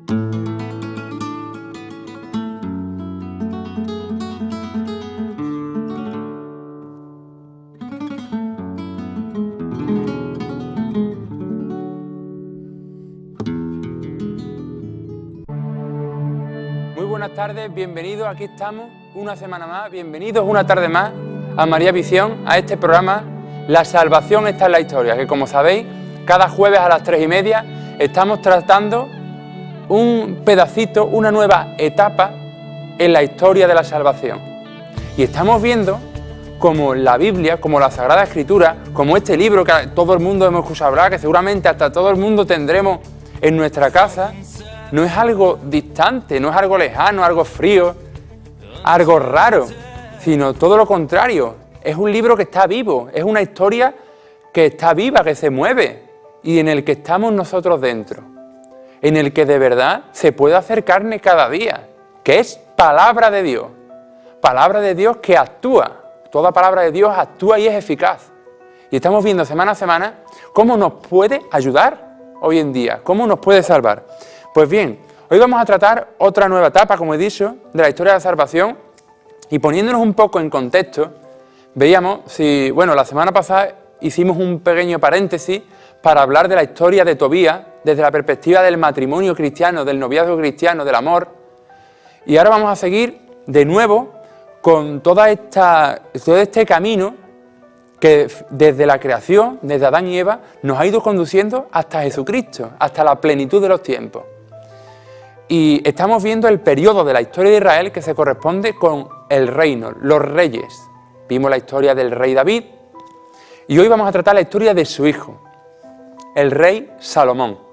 Buenas tardes, bienvenidos, aquí estamos una semana más, bienvenidos una tarde más a María Visión, a este programa La Salvación está en la Historia, que como sabéis, cada jueves a las 3:30 estamos tratando un pedacito, una nueva etapa en la historia de la salvación. Y estamos viendo como la Biblia, como la Sagrada Escritura, como este libro que todo el mundo hemos escuchado hablar, que seguramente hasta todo el mundo tendremos en nuestra casa, no es algo distante, no es algo lejano, algo frío, algo raro, sino todo lo contrario. Es un libro que está vivo, es una historia que está viva, que se mueve y en el que estamos nosotros dentro, en el que de verdad se puede hacer carne cada día, que es palabra de Dios que actúa. Toda palabra de Dios actúa y es eficaz. Y estamos viendo semana a semana cómo nos puede ayudar hoy en día, cómo nos puede salvar. Pues bien, hoy vamos a tratar otra nueva etapa, como he dicho, de la historia de la salvación y poniéndonos un poco en contexto, veíamos la semana pasada hicimos un pequeño paréntesis para hablar de la historia de Tobías desde la perspectiva del matrimonio cristiano, del noviazgo cristiano, del amor. Y ahora vamos a seguir de nuevo con todo este camino que desde la creación, desde Adán y Eva, nos ha ido conduciendo hasta Jesucristo, hasta la plenitud de los tiempos. Y estamos viendo el periodo de la historia de Israel que se corresponde con el reino, los reyes. Vimos la historia del rey David y hoy vamos a tratar la historia de su hijo, el rey Salomón.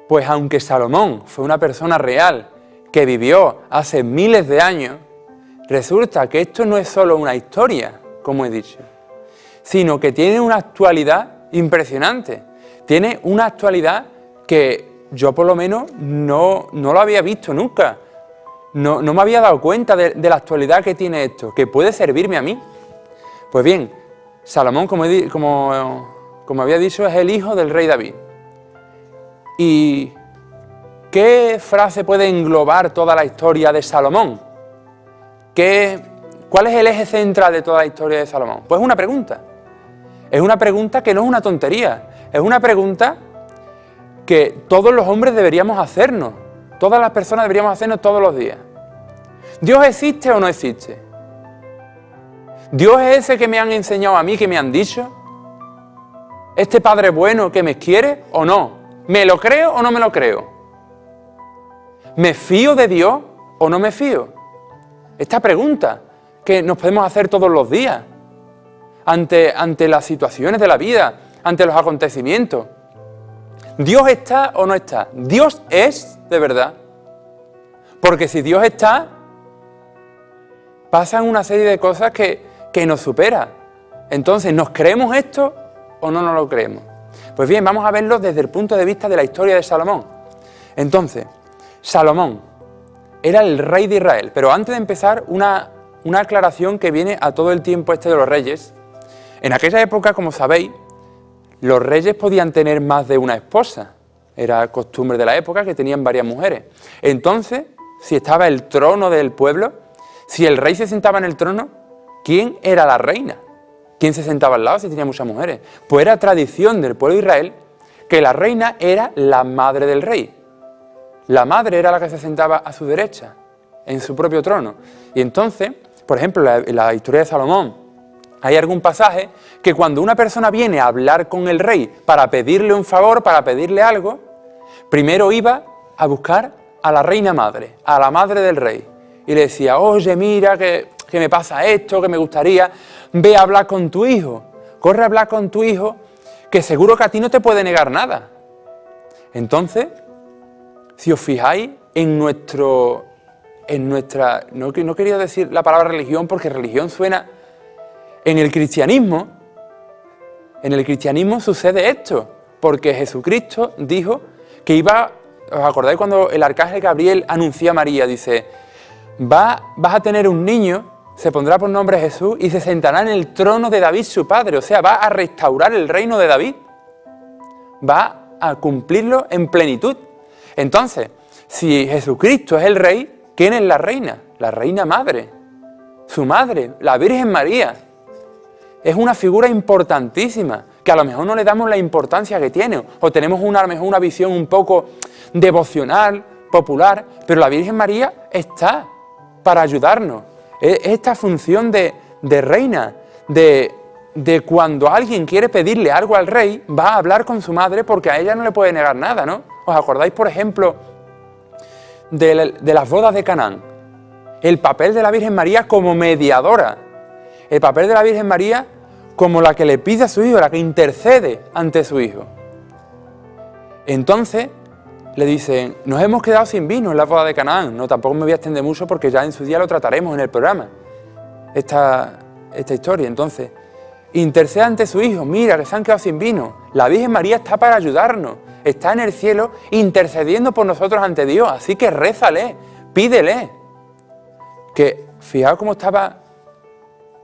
Pues aunque Salomón fue una persona real que vivió hace miles de años, resulta que esto no es solo una historia, como he dicho, sino que tiene una actualidad impresionante. Tiene una actualidad que yo por lo menos no lo había visto nunca. No me había dado cuenta de la actualidad que tiene esto, que puede servirme a mí. Pues bien, Salomón, como había dicho, es el hijo del rey David. ¿Y qué frase puede englobar toda la historia de Salomón? ¿Cuál es el eje central de toda la historia de Salomón? Pues una pregunta. Es una pregunta que no es una tontería. Es una pregunta que todos los hombres deberíamos hacernos, todas las personas deberíamos hacernos todos los días. ¿Dios existe o no existe? ¿Dios es ese que me han enseñado a mí, que me han dicho? ¿Este Padre bueno que me quiere o no? ¿Me lo creo o no me lo creo? ¿Me fío de Dios o no me fío? Esta pregunta que nos podemos hacer todos los días ante las situaciones de la vida, ante los acontecimientos. ¿Dios está o no está? ¿Dios es de verdad? Porque si Dios está, pasan una serie de cosas que nos superan. Entonces, ¿nos creemos esto o no nos lo creemos? Pues bien, vamos a verlo desde el punto de vista de la historia de Salomón. Entonces, Salomón era el rey de Israel, pero antes de empezar, una aclaración que viene a todo el tiempo de los reyes. En aquella época, como sabéis, los reyes podían tener más de una esposa. Era costumbre de la época que tenían varias mujeres. Entonces, si estaba el trono del pueblo, si el rey se sentaba en el trono, ¿quién era la reina? ¿Quién se sentaba al lado si tenía muchas mujeres? Pues era tradición del pueblo de Israel que la reina era la madre del rey. La madre era la que se sentaba a su derecha, en su propio trono. Y entonces, por ejemplo, en la historia de Salomón, hay algún pasaje que cuando una persona viene a hablar con el rey para pedirle un favor, para pedirle algo, primero iba a buscar a la reina madre, a la madre del rey. Y le decía, oye, mira que me pasa esto, que me gustaría, ve a hablar con tu hijo, corre a hablar con tu hijo, que seguro que a ti no te puede negar nada. Entonces, si os fijáis en nuestra, no quería decir la palabra religión porque religión suena. En el cristianismo sucede esto, porque Jesucristo dijo que iba, ¿os acordáis cuando el arcángel Gabriel anunció a María? Dice, vas a tener un niño, se pondrá por nombre Jesús y se sentará en el trono de David su padre, o sea, va a restaurar el reino de David, va a cumplirlo en plenitud. Entonces, si Jesucristo es el rey, ¿quién es la reina? La reina madre, su madre, la Virgen María. Es una figura importantísima, que a lo mejor no le damos la importancia que tiene, o tenemos a lo mejor una visión un poco devocional, popular, pero la Virgen María está para ayudarnos. Es esta función de reina, de cuando alguien quiere pedirle algo al rey, va a hablar con su madre porque a ella no le puede negar nada, ¿no? ¿Os acordáis, por ejemplo, de las bodas de Canaán? El papel de la Virgen María como mediadora, el papel de la Virgen María como la que le pide a su hijo, la que intercede ante su hijo. Entonces le dicen, nos hemos quedado sin vino en la boda de Canaán. No, tampoco me voy a extender mucho porque ya en su día lo trataremos en el programa, esta historia. Entonces, intercede ante su hijo, mira que se han quedado sin vino. La Virgen María está para ayudarnos, está en el cielo intercediendo por nosotros ante Dios, así que rézale, pídele. Que fijaos cómo estaba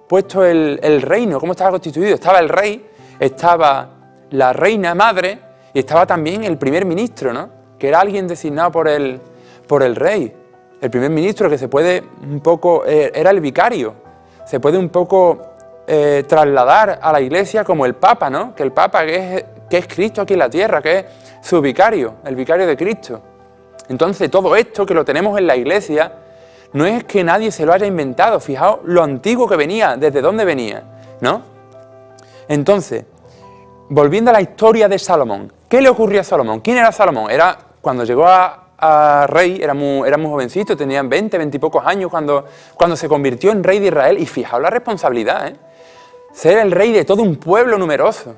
puesto el reino, cómo estaba constituido. Estaba el rey, estaba la reina madre y estaba también el primer ministro, ¿no? Que era alguien designado por el rey. El primer ministro, que se puede un poco, era el vicario, se puede un poco trasladar a la iglesia como el Papa, ¿no? Que el Papa que es Cristo aquí en la tierra, que es su vicario, el vicario de Cristo. Entonces todo esto que lo tenemos en la iglesia no es que nadie se lo haya inventado. Fijaos lo antiguo que venía, desde dónde venía, ¿no? Entonces, volviendo a la historia de Salomón, ¿qué le ocurrió a Salomón? ¿Quién era Salomón? Cuando llegó a rey, era muy jovencito, tenían 20 y pocos años cuando se convirtió en rey de Israel. Y fijaos la responsabilidad, ¿eh? Ser el rey de todo un pueblo numeroso.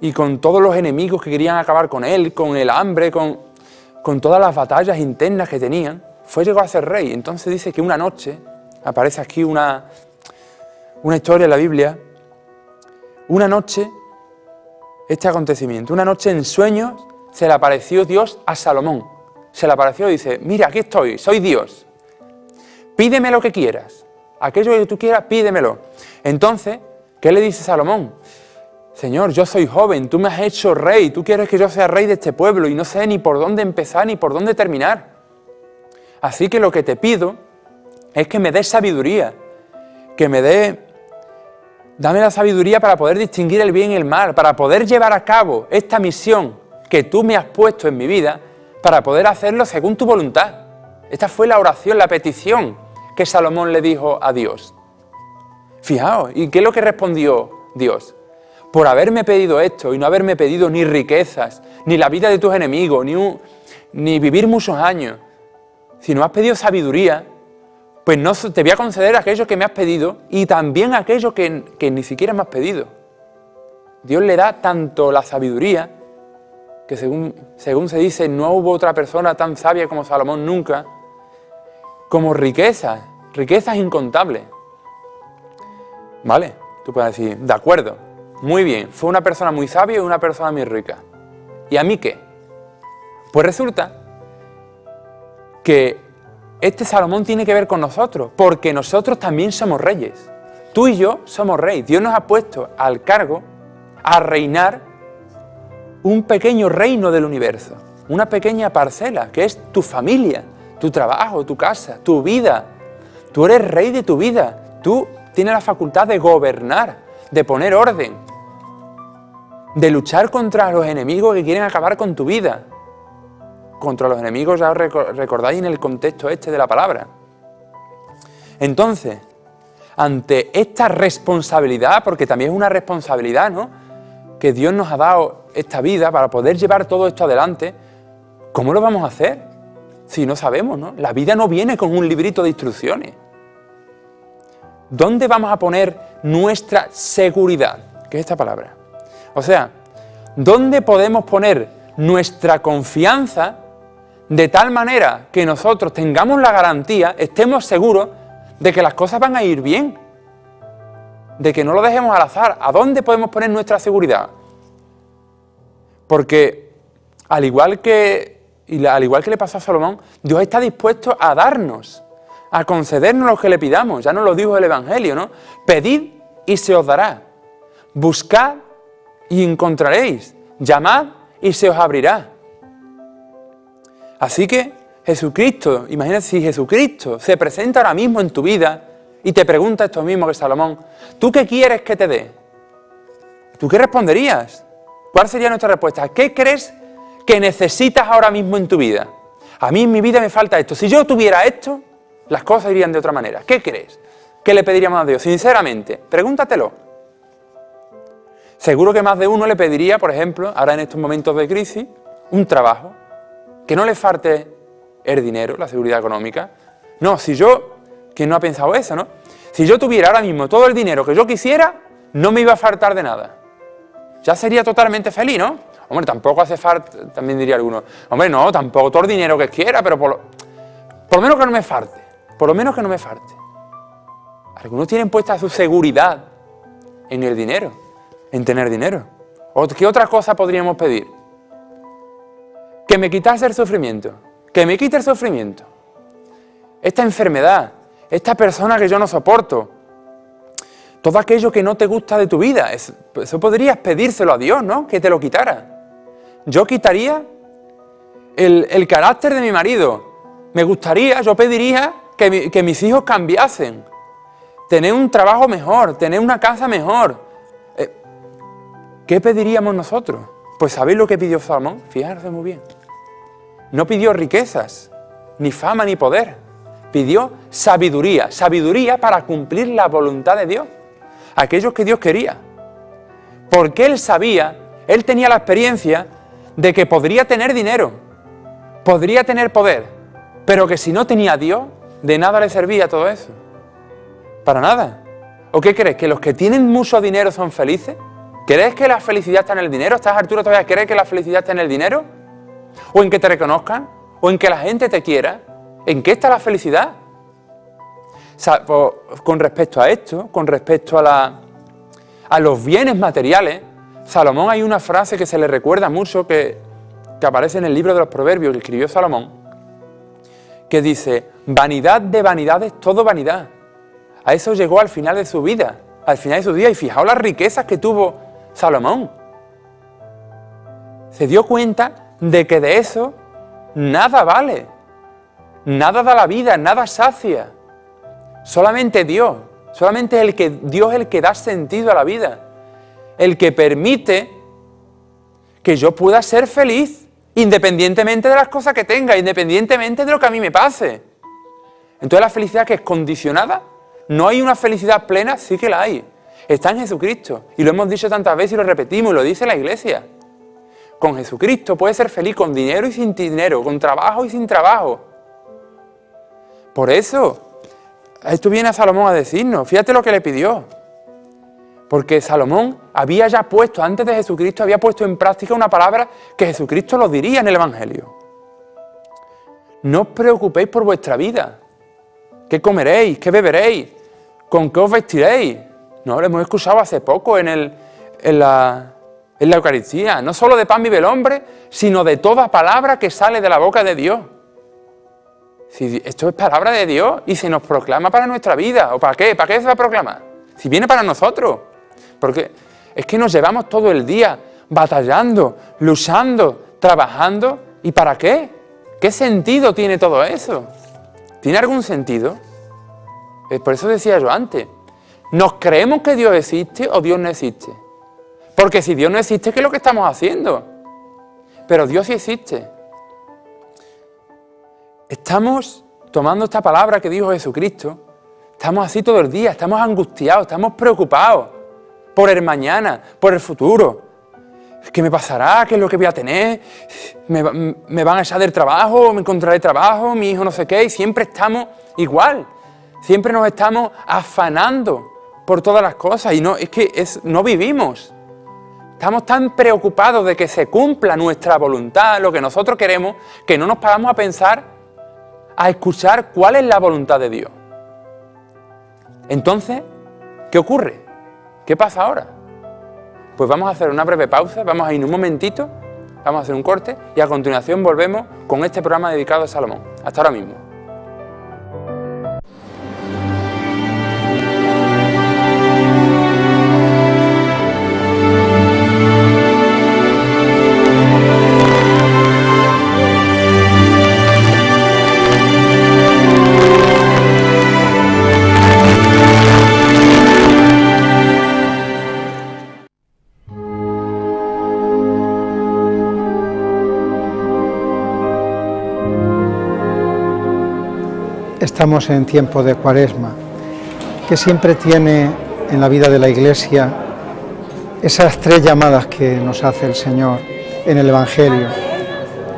Y con todos los enemigos que querían acabar con él, con el hambre, con todas las batallas internas que tenían. Llegó a ser rey. Entonces dice que una noche, aparece aquí una historia en la Biblia, una noche, este acontecimiento, una noche en sueños se le apareció Dios a Salomón. Se le apareció y dice, mira, aquí estoy, soy Dios. Pídeme lo que quieras. Aquello que tú quieras, pídemelo. Entonces, ¿qué le dice Salomón? Señor, yo soy joven, tú me has hecho rey, tú quieres que yo sea rey de este pueblo y no sé ni por dónde empezar ni por dónde terminar. Así que lo que te pido es que me des sabiduría, dame la sabiduría para poder distinguir el bien y el mal, para poder llevar a cabo esta misión que tú me has puesto en mi vida, para poder hacerlo según tu voluntad. Esta fue la oración, la petición que Salomón le dijo a Dios. Fijaos, ¿y qué es lo que respondió Dios? Por haberme pedido esto y no haberme pedido ni riquezas, ni la vida de tus enemigos, ni vivir muchos años. Si no has pedido sabiduría, pues no te voy a conceder aquello que me has pedido y también aquello que ni siquiera me has pedido. Dios le da tanto la sabiduría, que según se dice, no hubo otra persona tan sabia como Salomón nunca, como riquezas incontables. ¿Vale? Tú puedes decir, de acuerdo, muy bien, fue una persona muy sabia y una persona muy rica. ¿Y a mí qué? Pues resulta que este Salomón tiene que ver con nosotros, porque nosotros también somos reyes. Tú y yo somos reyes. Dios nos ha puesto al cargo a reinar un pequeño reino del universo, una pequeña parcela, que es tu familia, tu trabajo, tu casa, tu vida. Tú eres rey de tu vida. Tú tienes la facultad de gobernar, de poner orden, de luchar contra los enemigos que quieren acabar con tu vida. Contra los enemigos, ya os recordáis en el contexto este de la palabra. Entonces, ante esta responsabilidad, porque también es una responsabilidad, ¿no?, que Dios nos ha dado esta vida para poder llevar todo esto adelante, ¿cómo lo vamos a hacer? Si no sabemos, ¿no? La vida no viene con un librito de instrucciones. ¿Dónde vamos a poner nuestra seguridad? ¿Qué es esta palabra? O sea, ¿dónde podemos poner nuestra confianza de tal manera que nosotros tengamos la garantía, estemos seguros de que las cosas van a ir bien, de que no lo dejemos al azar? ¿A dónde podemos poner nuestra seguridad? Porque al igual que le pasó a Salomón, Dios está dispuesto a darnos, a concedernos lo que le pidamos. Ya nos lo dijo el Evangelio, ¿no? Pedid y se os dará, buscad y encontraréis, llamad y se os abrirá. Así que Jesucristo, imagínate si Jesucristo se presenta ahora mismo en tu vida y te pregunta esto mismo que Salomón, ¿tú qué quieres que te dé? ¿Tú qué responderías? ¿Cuál sería nuestra respuesta? ¿Qué crees que necesitas ahora mismo en tu vida? A mí en mi vida me falta esto. Si yo tuviera esto, las cosas irían de otra manera. ¿Qué crees? ¿Qué le pediríamos a Dios? Sinceramente, pregúntatelo. Seguro que más de uno le pediría, por ejemplo, ahora en estos momentos de crisis, un trabajo. Que no le falte el dinero, la seguridad económica. No, si yo, ¿quién no ha pensado eso, no? Si yo tuviera ahora mismo todo el dinero que yo quisiera, no me iba a faltar de nada. Ya sería totalmente feliz, ¿no? Hombre, tampoco hace falta, también diría alguno, hombre, no, tampoco todo el dinero que quiera, pero por lo menos que no me falte. Por lo menos que no me falte. Algunos tienen puesta su seguridad en el dinero, en tener dinero. ¿Qué otra cosa podríamos pedir? Que me quitase el sufrimiento. Que me quite el sufrimiento. Esta enfermedad, esta persona que yo no soporto, todo aquello que no te gusta de tu vida, eso podrías pedírselo a Dios, ¿no? Que te lo quitara. Yo quitaría el carácter de mi marido. Yo pediría que mis hijos cambiasen. Tener un trabajo mejor, tener una casa mejor. ¿Qué pediríamos nosotros? Pues ¿sabéis lo que pidió Salomón? Fijaros muy bien. No pidió riquezas, ni fama, ni poder. Pidió sabiduría. Sabiduría para cumplir la voluntad de Dios. Aquellos que Dios quería. Porque él sabía, él tenía la experiencia de que podría tener dinero, podría tener poder, pero que si no tenía a Dios, de nada le servía todo eso. Para nada. ¿O qué crees? ¿Que los que tienen mucho dinero son felices? ¿Crees que la felicidad está en el dinero? ¿Estás, Arturo, todavía crees que la felicidad está en el dinero? ¿O en que te reconozcan? ¿O en que la gente te quiera? ¿En qué está la felicidad? Con respecto a esto, con respecto a los bienes materiales, Salomón, hay una frase que se le recuerda mucho que aparece en el libro de los Proverbios que escribió Salomón, que dice, vanidad de vanidades, todo vanidad. A eso llegó al final de su vida, al final de su día, y fijaos las riquezas que tuvo Salomón. Se dio cuenta de que de eso nada vale, nada da la vida, nada sacia. Solamente Dios, Dios es el que da sentido a la vida, el que permite que yo pueda ser feliz, independientemente de las cosas que tenga, independientemente de lo que a mí me pase. Entonces la felicidad que es condicionada, no hay una felicidad plena, sí que la hay. Está en Jesucristo, y lo hemos dicho tantas veces y lo repetimos, y lo dice la Iglesia. Con Jesucristo puedes ser feliz con dinero y sin dinero, con trabajo y sin trabajo. Por eso, esto viene a Salomón a decirnos, fíjate lo que le pidió. Porque Salomón había ya puesto, antes de Jesucristo, había puesto en práctica una palabra que Jesucristo lo diría en el Evangelio. No os preocupéis por vuestra vida. ¿Qué comeréis? ¿Qué beberéis? ¿Con qué os vestiréis? No, lo hemos escuchado hace poco en la Eucaristía. No solo de pan vive el hombre, sino de toda palabra que sale de la boca de Dios. Si esto es palabra de Dios y se nos proclama para nuestra vida. ¿O para qué? ¿Para qué se va a proclamar? Si viene para nosotros. Porque es que nos llevamos todo el día batallando, luchando, trabajando. ¿Y para qué? ¿Qué sentido tiene todo eso? ¿Tiene algún sentido? Por eso decía yo antes. ¿Nos creemos que Dios existe o Dios no existe? Porque si Dios no existe, ¿qué es lo que estamos haciendo? Pero Dios sí existe. Estamos tomando esta palabra que dijo Jesucristo. Estamos así todo el día, estamos angustiados, estamos preocupados por el mañana, por el futuro. ¿Qué me pasará? ¿Qué es lo que voy a tener? ¿Me van a echar del trabajo? ¿Me encontraré trabajo? ¿Mi hijo no sé qué? Y siempre estamos igual. Siempre nos estamos afanando por todas las cosas y no vivimos. Estamos tan preocupados de que se cumpla nuestra voluntad, lo que nosotros queremos, que no nos paramos a pensar, a escuchar cuál es la voluntad de Dios. Entonces, ¿qué ocurre? ¿Qué pasa ahora? Pues vamos a hacer una breve pausa, vamos a ir un momentito, vamos a hacer un corte y a continuación volvemos con este programa dedicado a Salomón. Hasta ahora mismo. Estamos en tiempo de Cuaresma, que siempre tiene en la vida de la Iglesia esas tres llamadas que nos hace el Señor en el Evangelio: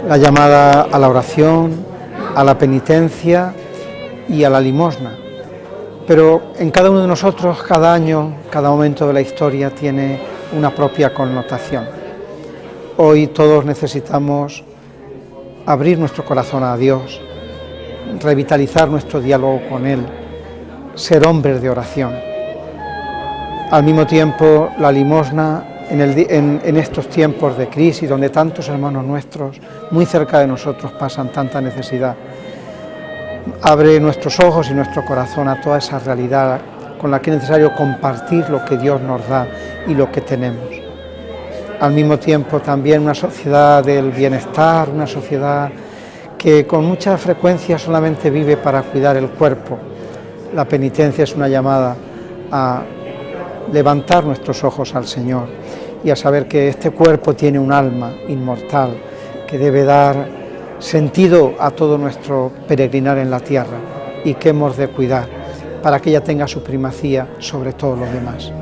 la llamada a la oración, a la penitencia y a la limosna. Pero en cada uno de nosotros, cada año, cada momento de la historia tiene una propia connotación. Hoy todos necesitamos abrir nuestro corazón a Dios, revitalizar nuestro diálogo con Él, ser hombres de oración. Al mismo tiempo, la limosna en estos tiempos de crisis, donde tantos hermanos nuestros muy cerca de nosotros pasan tanta necesidad, abre nuestros ojos y nuestro corazón a toda esa realidad con la que es necesario compartir lo que Dios nos da y lo que tenemos. Al mismo tiempo también una sociedad del bienestar, una sociedad que con mucha frecuencia solamente vive para cuidar el cuerpo. La penitencia es una llamada a levantar nuestros ojos al Señor y a saber que este cuerpo tiene un alma inmortal que debe dar sentido a todo nuestro peregrinar en la tierra y que hemos de cuidar para que ella tenga su primacía sobre todos los demás.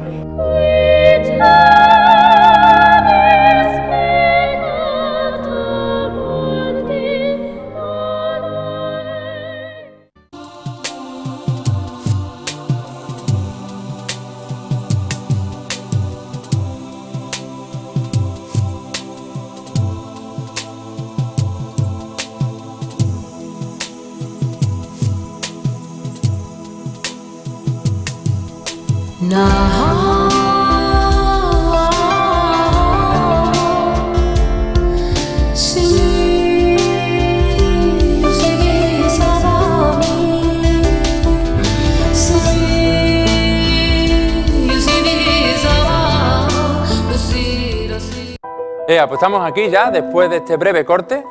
Pues estamos aquí ya, después de este breve corte,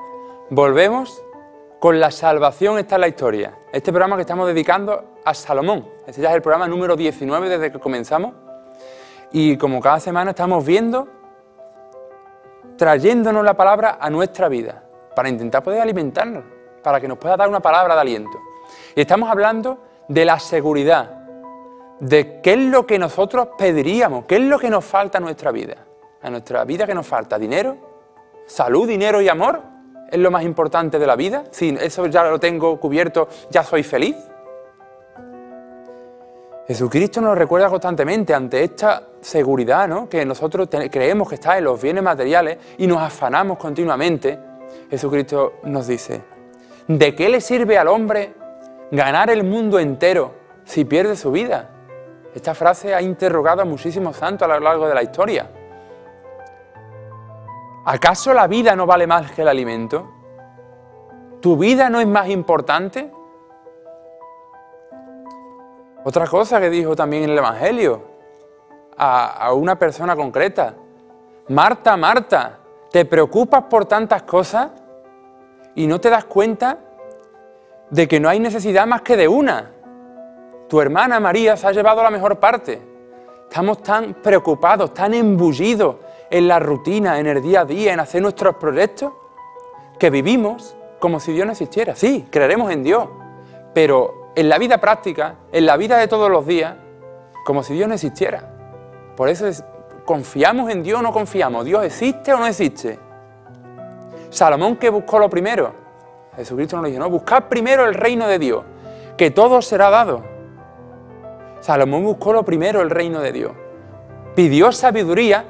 volvemos con La salvación está en la historia. Este programa que estamos dedicando a Salomón. Este ya es el programa número 19 desde que comenzamos. Y como cada semana estamos viendo, trayéndonos la palabra a nuestra vida, para intentar poder alimentarnos, para que nos pueda dar una palabra de aliento. Y estamos hablando de la seguridad, de qué es lo que nosotros pediríamos, qué es lo que nos falta a nuestra vida. A nuestra vida, ¿qué nos falta? ¿Dinero? ¿Salud, dinero y amor? ¿Es lo más importante de la vida? Si eso ya lo tengo cubierto, ¿ya soy feliz? Jesucristo nos recuerda constantemente ante esta seguridad, ¿no?, que nosotros creemos que está en los bienes materiales y nos afanamos continuamente. Jesucristo nos dice: ¿de qué le sirve al hombre ganar el mundo entero si pierde su vida? Esta frase ha interrogado a muchísimos santos a lo largo de la historia. ¿Acaso la vida no vale más que el alimento? ¿Tu vida no es más importante? Otra cosa que dijo también en el Evangelio a una persona concreta: Marta, Marta, ¿te preocupas por tantas cosas y no te das cuenta de que no hay necesidad más que de una? Tu hermana María se ha llevado la mejor parte. Estamos tan preocupados, tan embullidos en la rutina, en el día a día, en hacer nuestros proyectos, que vivimos como si Dios no existiera. Sí, creeremos en Dios, pero en la vida práctica, en la vida de todos los días, como si Dios no existiera. Por eso ¿confiamos en Dios o no confiamos? ¿Dios existe o no existe? Salomón, ¿qué buscó lo primero? Jesucristo nos dijo: no, buscad primero el reino de Dios, que todo será dado. Salomón buscó lo primero, el reino de Dios. Pidió sabiduría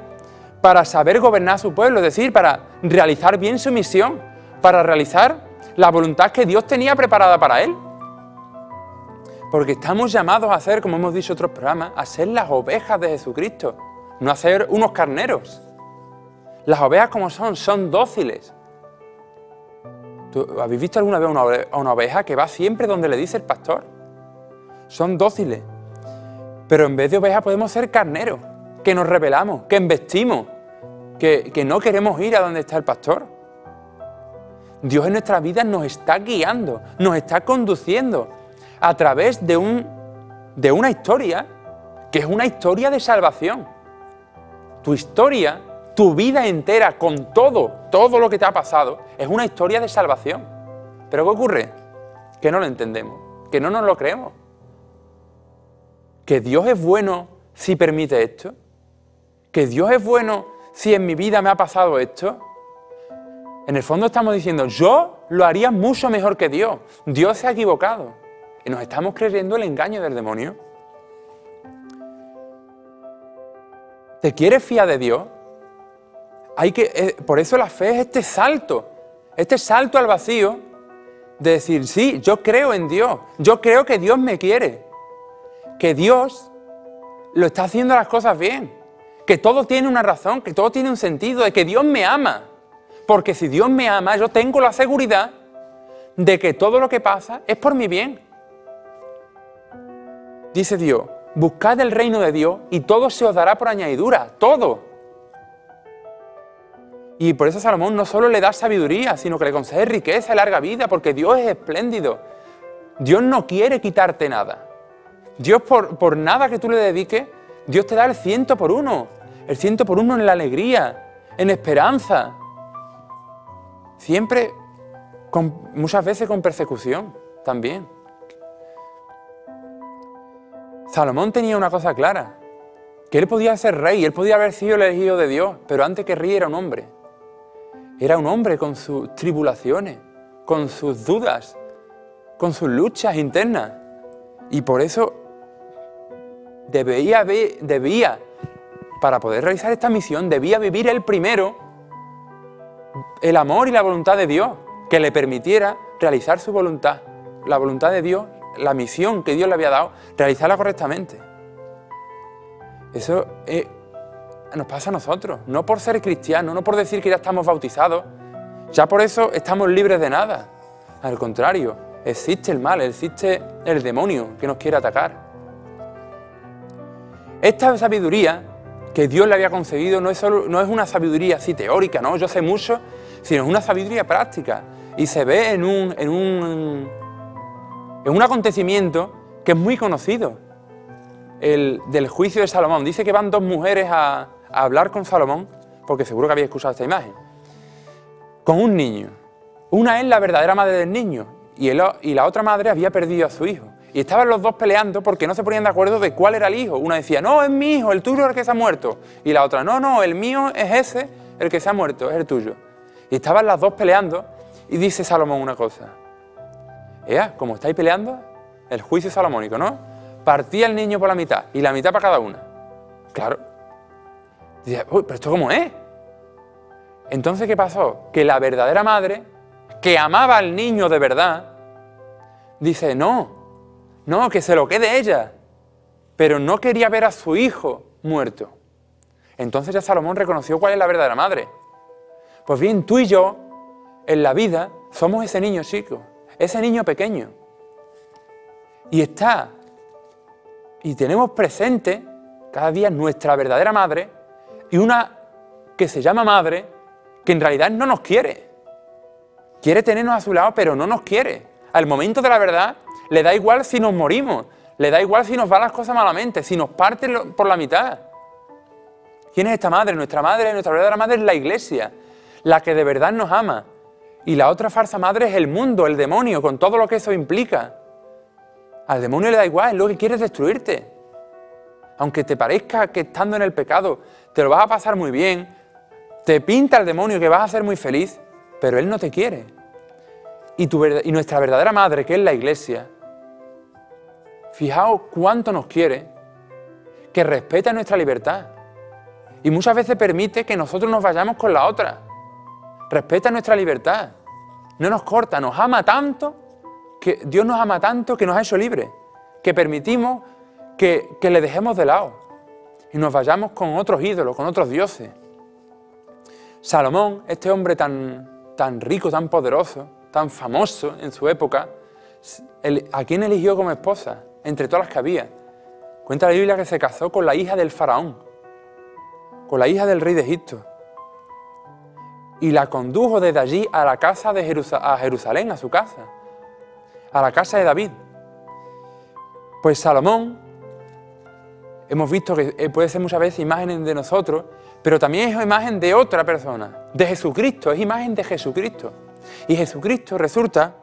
para saber gobernar a su pueblo, es decir, para realizar bien su misión, para realizar la voluntad que Dios tenía preparada para él. Porque estamos llamados a ser, como hemos dicho en otros programas, a ser las ovejas de Jesucristo, no a ser unos carneros. Las ovejas, como son dóciles. ¿Habéis visto alguna vez a una oveja que va siempre donde le dice el pastor? Son dóciles. Pero en vez de ovejas podemos ser carneros, que nos rebelamos, que embestimos, que no queremos ir a donde está el pastor. Dios en nuestras vidas nos está guiando, nos está conduciendo a través de una historia que es una historia de salvación. Tu historia, tu vida entera, con todo lo que te ha pasado, es una historia de salvación. ¿Pero qué ocurre? Que no lo entendemos, porque no nos lo creemos. ¿Que Dios es bueno si permite esto? ¿Que Dios es bueno si en mi vida me ha pasado esto? En el fondo estamos diciendo, yo lo haría mucho mejor que Dios. Dios se ha equivocado. Y nos estamos creyendo el engaño del demonio. ¿Te quieres fiar de Dios? Por eso la fe es este salto al vacío de decir, sí, yo creo en Dios, yo creo que Dios me quiere, que Dios lo está haciendo las cosas bien, que todo tiene una razón, que todo tiene un sentido, de que Dios me ama. Porque si Dios me ama, yo tengo la seguridad de que todo lo que pasa es por mi bien. Dice Dios, buscad el reino de Dios y todo se os dará por añadidura, todo. Y por eso Salomón no solo le da sabiduría, sino que le concede riqueza y larga vida, porque Dios es espléndido. Dios no quiere quitarte nada. Dios por nada que tú le dediques, Dios te da el 100 por 1. El 100 por 1 en la alegría, en esperanza. Siempre, muchas veces con persecución también. Salomón tenía una cosa clara, que él podía ser rey, él podía haber sido el elegido de Dios, pero antes que rey era un hombre. Era un hombre con sus tribulaciones, con sus dudas, con sus luchas internas. Y por eso debía, para poder realizar esta misión, debía vivir él primero el amor y la voluntad de Dios, que le permitiera realizar su voluntad, la voluntad de Dios, la misión que Dios le había dado, realizarla correctamente. Eso nos pasa a nosotros, no por ser cristianos, no por decir que ya estamos bautizados, ya por eso estamos libres de nada. Al contrario, existe el mal, existe el demonio que nos quiere atacar. Esta sabiduría que Dios le había concedido no es una sabiduría así teórica, no, yo sé mucho, sino es una sabiduría práctica. Y se ve en un acontecimiento que es muy conocido, el del juicio de Salomón. Dice que van dos mujeres a hablar con Salomón, porque seguro que habéis escuchado esta imagen, con un niño. Una es la verdadera madre del niño y la otra madre había perdido a su hijo. Y estaban los dos peleando porque no se ponían de acuerdo de cuál era el hijo. Una decía, no, es mi hijo, el tuyo es el que se ha muerto. Y la otra, no, el mío es ese, el que se ha muerto, es el tuyo. Y estaban las dos peleando y dice Salomón una cosa. Como estáis peleando, el juicio salomónico, ¿no? Partía el niño por la mitad y la mitad para cada una. Claro. Dice, uy, pero ¿esto cómo es? Entonces, ¿qué pasó? Que la verdadera madre, que amaba al niño de verdad, dice, no, que se lo quede ella, pero no quería ver a su hijo muerto. Entonces ya Salomón reconoció cuál es la verdadera madre. Pues bien, tú y yo, en la vida, somos ese niño chico, ese niño pequeño. Y tenemos presente cada día nuestra verdadera madre y una que se llama madre, que en realidad no nos quiere. Quiere tenernos a su lado, pero no nos quiere. Al momento de la verdad, le da igual si nos morimos, le da igual si nos van las cosas malamente, si nos parten por la mitad. ¿Quién es esta madre? Nuestra verdadera madre es la Iglesia, la que de verdad nos ama. Y la otra falsa madre es el mundo, el demonio, con todo lo que eso implica. Al demonio le da igual, es lo que quiere es destruirte. Aunque te parezca que estando en el pecado te lo vas a pasar muy bien, te pinta el demonio que vas a ser muy feliz, pero él no te quiere. Y nuestra verdadera madre, que es la Iglesia, fijaos cuánto nos quiere, que respeta nuestra libertad. Y muchas veces permite que nosotros nos vayamos con la otra. Respeta nuestra libertad. No nos corta, nos ama tanto, que Dios nos ama tanto que nos ha hecho libres. Que permitimos que le dejemos de lado. Y nos vayamos con otros ídolos, con otros dioses. Salomón, este hombre tan rico, tan poderoso, tan famoso en su época, ¿a quién eligió como esposa? Entre todas las que había. Cuenta la Biblia que se casó con la hija del faraón, con la hija del rey de Egipto. Y la condujo desde allí a la casa de Jerusalén, a su casa, a la casa de David. Pues Salomón, hemos visto que puede ser muchas veces imagen de nosotros, pero también es imagen de otra persona, de Jesucristo, es imagen de Jesucristo. Y Jesucristo resulta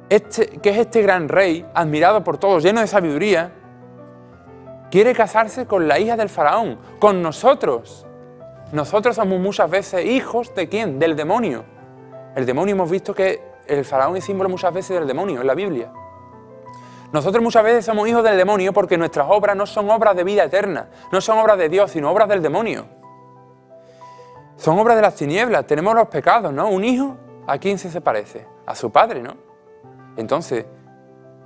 que es este gran rey, admirado por todos, lleno de sabiduría, quiere casarse con la hija del faraón, con nosotros. Nosotros somos muchas veces hijos ¿de quién? Del demonio. El demonio, hemos visto que el faraón es símbolo muchas veces del demonio en la Biblia. Nosotros muchas veces somos hijos del demonio porque nuestras obras no son obras de vida eterna, no son obras de Dios, sino obras del demonio. Son obras de las tinieblas, tenemos los pecados, ¿no? Un hijo, ¿a quién se parece? A su padre, ¿no? Entonces,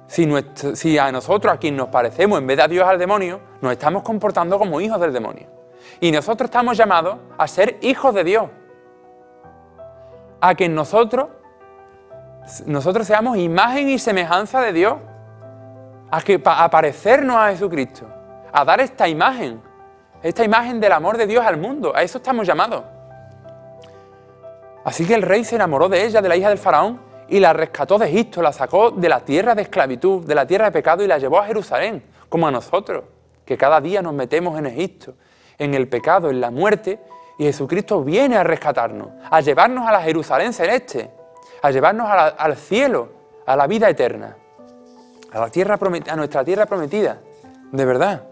si a nosotros, a quien nos parecemos en vez de a Dios al demonio, nos estamos comportando como hijos del demonio. Y nosotros estamos llamados a ser hijos de Dios. A que nosotros seamos imagen y semejanza de Dios. A parecernos a Jesucristo. A dar esta imagen del amor de Dios al mundo. A eso estamos llamados. Así que el rey se enamoró de ella, de la hija del faraón, y la rescató de Egipto, la sacó de la tierra de esclavitud, de la tierra de pecado, y la llevó a Jerusalén, como a nosotros, que cada día nos metemos en Egipto, en el pecado, en la muerte, y Jesucristo viene a rescatarnos, a llevarnos a la Jerusalén celeste, a llevarnos al cielo, a la vida eterna, a nuestra tierra prometida, de verdad.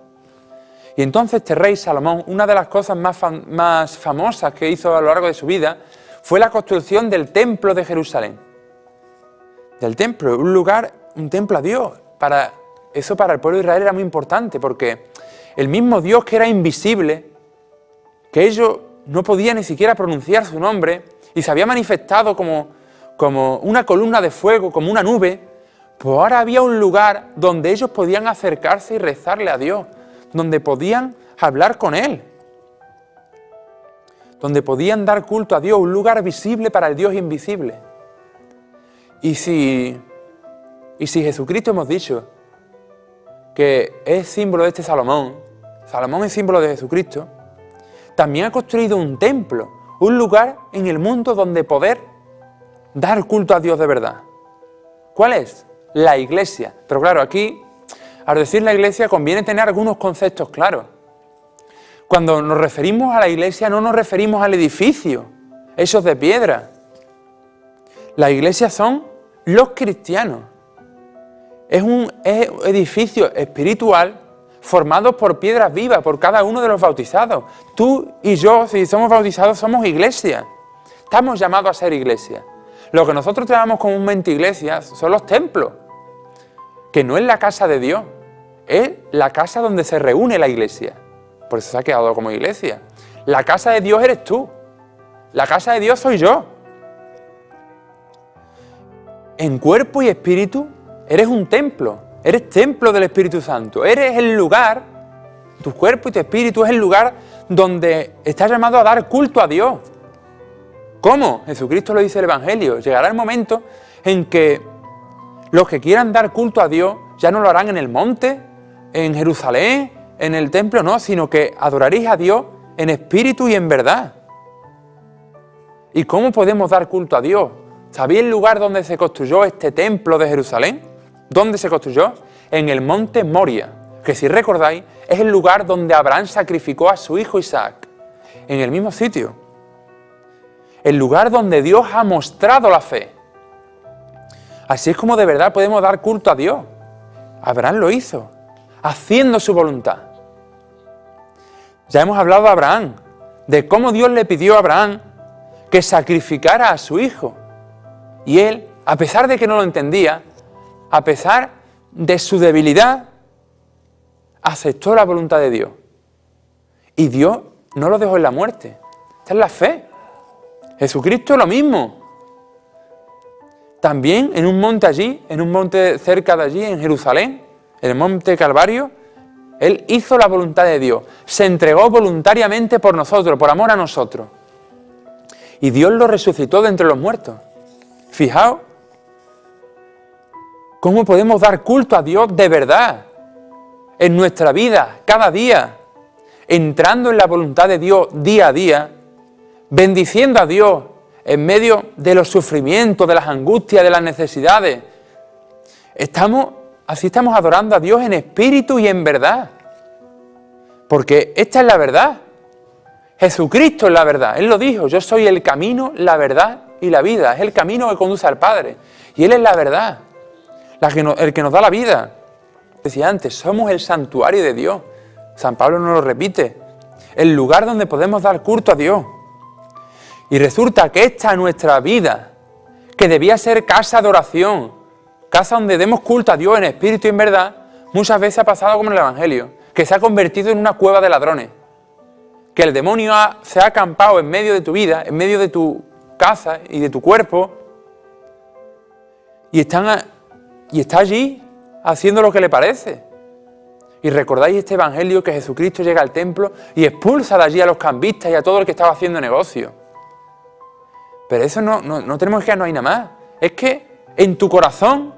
Y entonces este rey Salomón, una de las cosas más famosas que hizo a lo largo de su vida, fue la construcción del templo de Jerusalén. Del templo, un templo a Dios. Eso para el pueblo de Israel era muy importante, porque el mismo Dios que era invisible, que ellos no podían ni siquiera pronunciar su nombre, y se había manifestado como una columna de fuego, como una nube, pues ahora había un lugar donde ellos podían acercarse y rezarle a Dios, donde podían hablar con Él, donde podían dar culto a Dios, un lugar visible para el Dios invisible. Y si Jesucristo hemos dicho que es símbolo de este Salomón es símbolo de Jesucristo, también ha construido un templo, un lugar en el mundo donde poder dar culto a Dios de verdad. ¿Cuál es? La iglesia. Pero claro, aquí, al decir la iglesia, conviene tener algunos conceptos claros. Cuando nos referimos a la iglesia no nos referimos al edificio, esos de piedra. La iglesia son los cristianos. Es un edificio espiritual formado por piedras vivas, por cada uno de los bautizados. Tú y yo, si somos bautizados, somos iglesia. Estamos llamados a ser iglesia. Lo que nosotros llamamos comúnmente iglesias son los templos, que no es la casa de Dios, es la casa donde se reúne la iglesia. Por eso se ha quedado como iglesia. La casa de Dios eres tú. La casa de Dios soy yo. En cuerpo y espíritu eres un templo. Eres templo del Espíritu Santo. Eres el lugar, tu cuerpo y tu espíritu es el lugar donde estás llamado a dar culto a Dios. ¿Cómo? Jesucristo lo dice el Evangelio. Llegará el momento en que los que quieran dar culto a Dios ya no lo harán en el monte, en Jerusalén, en el templo, no, sino que adoraréis a Dios en espíritu y en verdad. ¿Y cómo podemos dar culto a Dios? ¿Sabéis el lugar donde se construyó este templo de Jerusalén? ¿Dónde se construyó? En el monte Moria, que si recordáis es el lugar donde Abraham sacrificó a su hijo Isaac. En el mismo sitio. El lugar donde Dios ha mostrado la fe. Así es como de verdad podemos dar culto a Dios. Abraham lo hizo, haciendo su voluntad. Ya hemos hablado de Abraham, de cómo Dios le pidió a Abraham que sacrificara a su hijo. Y él, a pesar de que no lo entendía, a pesar de su debilidad, aceptó la voluntad de Dios. Y Dios no lo dejó en la muerte. Esta es la fe. Jesucristo lo mismo. También en un monte allí, en un monte cerca de allí, en Jerusalén, en el monte Calvario, Él hizo la voluntad de Dios. Se entregó voluntariamente por nosotros, por amor a nosotros. Y Dios lo resucitó de entre los muertos. Fijaos cómo podemos dar culto a Dios de verdad en nuestra vida, cada día, entrando en la voluntad de Dios día a día, bendiciendo a Dios en medio de los sufrimientos, de las angustias, de las necesidades. Así estamos adorando a Dios en espíritu y en verdad. Porque esta es la verdad. Jesucristo es la verdad. Él lo dijo, yo soy el camino, la verdad y la vida. Es el camino que conduce al Padre. Y Él es la verdad. el que nos da la vida. Decía antes, somos el santuario de Dios. San Pablo nos lo repite. El lugar donde podemos dar culto a Dios. Y resulta que esta nuestra vida, que debía ser casa de oración, casa donde demos culto a Dios en espíritu y en verdad, muchas veces ha pasado como en el Evangelio, que se ha convertido en una cueva de ladrones. Que el demonio se ha acampado en medio de tu vida, en medio de tu casa y de tu cuerpo, y está allí haciendo lo que le parece. Y recordáis este Evangelio que Jesucristo llega al templo y expulsa de allí a los cambistas y a todo el que estaba haciendo negocio. Pero eso no tenemos que quedarnos ahí nada más. Es que en tu corazón,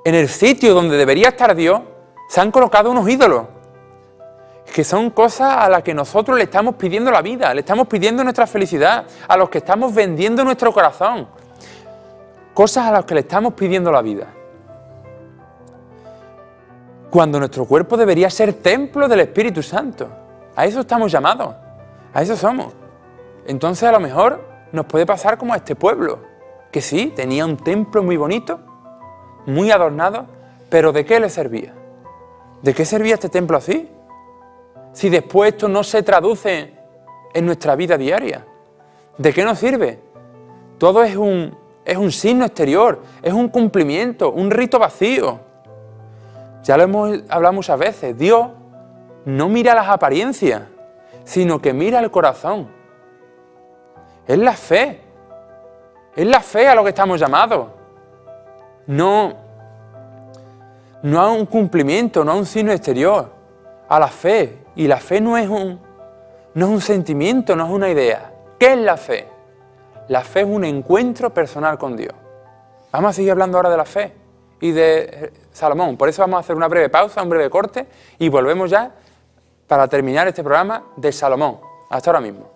en el sitio donde debería estar Dios, se han colocado unos ídolos. Que son cosas a las que nosotros le estamos pidiendo la vida, le estamos pidiendo nuestra felicidad, a los que estamos vendiendo nuestro corazón. Cosas a las que le estamos pidiendo la vida. Cuando nuestro cuerpo debería ser templo del Espíritu Santo. A eso estamos llamados, a eso somos. Entonces a lo mejor nos puede pasar como a este pueblo, que sí, tenía un templo muy bonito, muy adornado, pero ¿de qué le servía? ¿De qué servía este templo así? Si después esto no se traduce en nuestra vida diaria, ¿de qué nos sirve? Todo es un signo exterior, es un cumplimiento, un rito vacío. Ya lo hemos hablado muchas veces, Dios no mira las apariencias, sino que mira el corazón. Es la fe a lo que estamos llamados. No a un cumplimiento, no a un signo exterior, a la fe. Y la fe no es un sentimiento, no es una idea. ¿Qué es la fe? La fe es un encuentro personal con Dios. Vamos a seguir hablando ahora de la fe y de Salomón. Por eso vamos a hacer una breve pausa, un breve corte y volvemos ya para terminar este programa de Salomón. Hasta ahora mismo.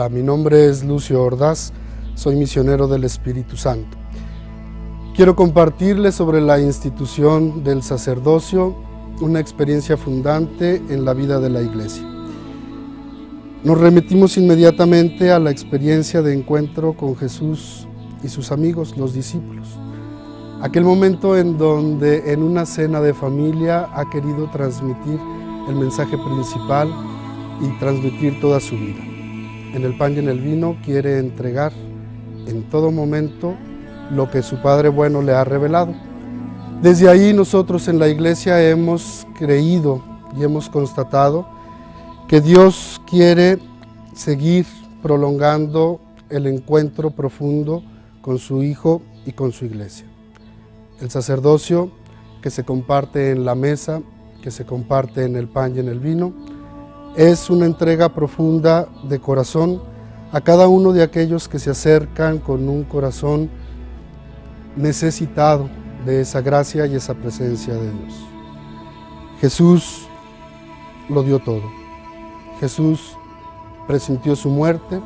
Hola, mi nombre es Lucio Ordaz, soy misionero del Espíritu Santo. Quiero compartirles sobre la institución del sacerdocio, una experiencia fundante en la vida de la Iglesia. Nos remitimos inmediatamente a la experiencia de encuentro con Jesús y sus amigos, los discípulos. Aquel momento en donde en una cena de familia ha querido transmitir el mensaje principal y transmitir toda su vida. En el pan y en el vino quiere entregar en todo momento lo que su Padre bueno le ha revelado. Desde ahí nosotros en la Iglesia hemos creído y hemos constatado que Dios quiere seguir prolongando el encuentro profundo con su Hijo y con su Iglesia. El sacerdocio que se comparte en la mesa, que se comparte en el pan y en el vino, es una entrega profunda de corazón a cada uno de aquellos que se acercan con un corazón necesitado de esa gracia y esa presencia de Dios. Jesús lo dio todo. Jesús presintió su muerte.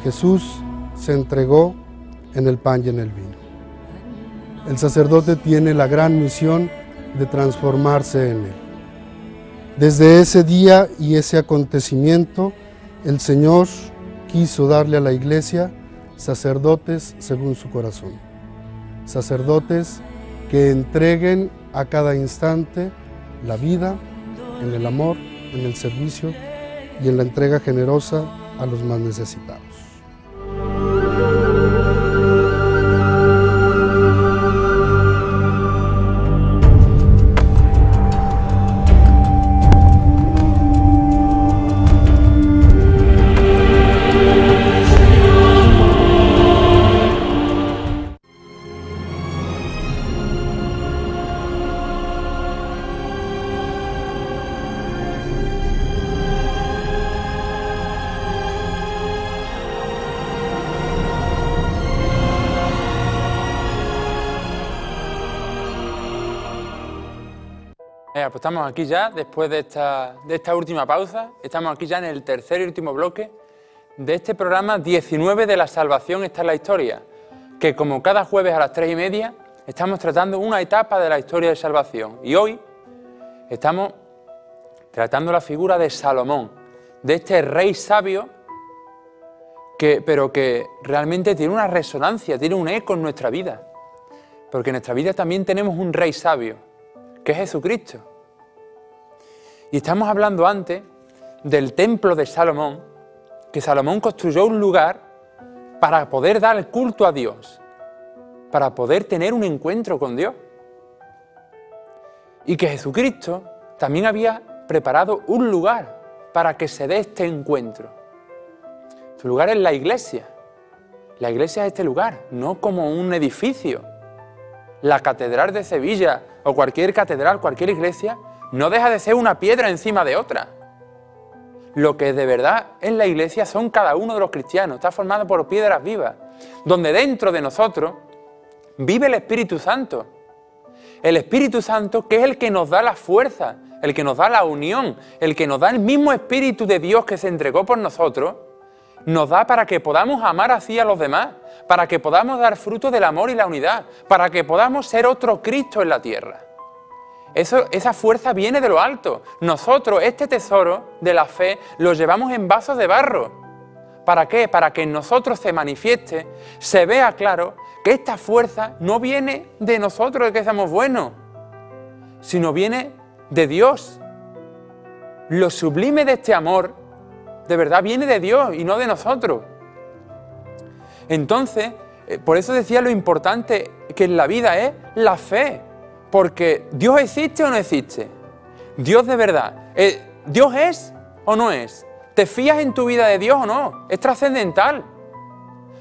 Jesús se entregó en el pan y en el vino. El sacerdote tiene la gran misión de transformarse en él. Desde ese día y ese acontecimiento, el Señor quiso darle a la Iglesia sacerdotes según su corazón. Sacerdotes que entreguen a cada instante la vida en el amor, en el servicio y en la entrega generosa a los más necesitados. Pues estamos aquí ya, después de esta última pausa, estamos aquí ya en el tercer y último bloque de este programa 19 de la salvación está en la historia, que como cada jueves a las 3:30 estamos tratando una etapa de la historia de salvación. Y hoy estamos tratando la figura de Salomón, de este rey sabio, pero que realmente tiene una resonancia, tiene un eco en nuestra vida. Porque en nuestra vida también tenemos un rey sabio, que es Jesucristo. Y estamos hablando antes del templo de Salomón, que Salomón construyó un lugar para poder dar el culto a Dios, para poder tener un encuentro con Dios. Y que Jesucristo también había preparado un lugar para que se dé este encuentro. Su lugar es la iglesia. La iglesia es este lugar, no como un edificio. La catedral de Sevilla o cualquier catedral, cualquier iglesia, no deja de ser una piedra encima de otra. Lo que de verdad es la iglesia son cada uno de los cristianos, está formado por piedras vivas, donde dentro de nosotros vive el Espíritu Santo. El Espíritu Santo que es el que nos da la fuerza, el que nos da la unión, el que nos da el mismo Espíritu de Dios que se entregó por nosotros, nos da para que podamos amar así a los demás, para que podamos dar fruto del amor y la unidad, para que podamos ser otro Cristo en la tierra. Esa fuerza viene de lo alto. Nosotros este tesoro de la fe lo llevamos en vasos de barro. ¿Para qué? Para que en nosotros se manifieste, se vea claro que esta fuerza no viene de nosotros, de que seamos buenos, sino viene de Dios. Lo sublime de este amor, de verdad, viene de Dios y no de nosotros. Entonces, por eso decía lo importante que en la vida es la fe. Porque ¿Dios existe o no existe? Dios de verdad. ¿Dios es o no es? ¿Te fías en tu vida de Dios o no? Es trascendental.